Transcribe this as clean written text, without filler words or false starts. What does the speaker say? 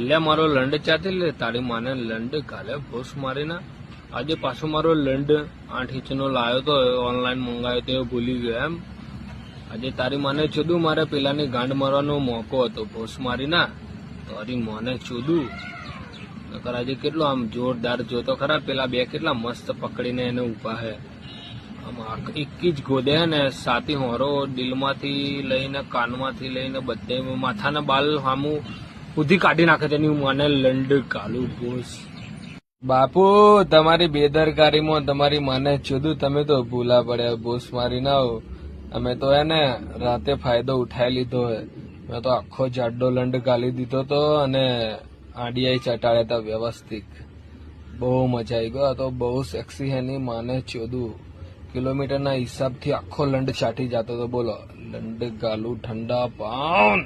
લે મારો લંડ ચાથી લે તારી માને લંડ કાલે ભૂસ મારીને આજે પાછો મારો લંડ 8 ઇંચનો લાવ્યો તો ઓનલાઈન મંગાવ્યો તો ભૂલી ગયો એમ આજે તારી માને ચોદું મારે પેલાની ગાંડ મારવાનો મોકો હતો ભૂસ મારીને તારી માને ચોદું નકર આજે કેટલો આમ જોરદાર જોતો ખરા પેલા બે કેટલા મસ્ત પકડીને એને ઉભા હે આમ એક જ ગોદે ને સાથી હોરો દિલમાંથી લઈને કાનમાંથી લઈને બધે માથાના બાલ સામું બુદ્ધિ કાઢી નાખે તેની મને લંડ કાલું ભૂસ બાપુ તમારી બેદરકારીમાં તમારી માને ચોદું તમે તો ભૂલા પડ્યા ભૂસ મારી ના અમે તો એને રાતે ફાયદો ઉઠાઈ લીધો હે મેં તો આખો જાડો લંડ ગાલી દીધો તો અને આંડિયા ચટાડ્યા હતા વ્યવસ્થિત બહુ મજા આવી ગયો તો બહુ સેક્સી હે ની માને ચોદું કિલોમીટરના હિસાબથી આખો લંડ ચાટી જતો તો બોલો લંડ ગાલું ઠંડા પાઉન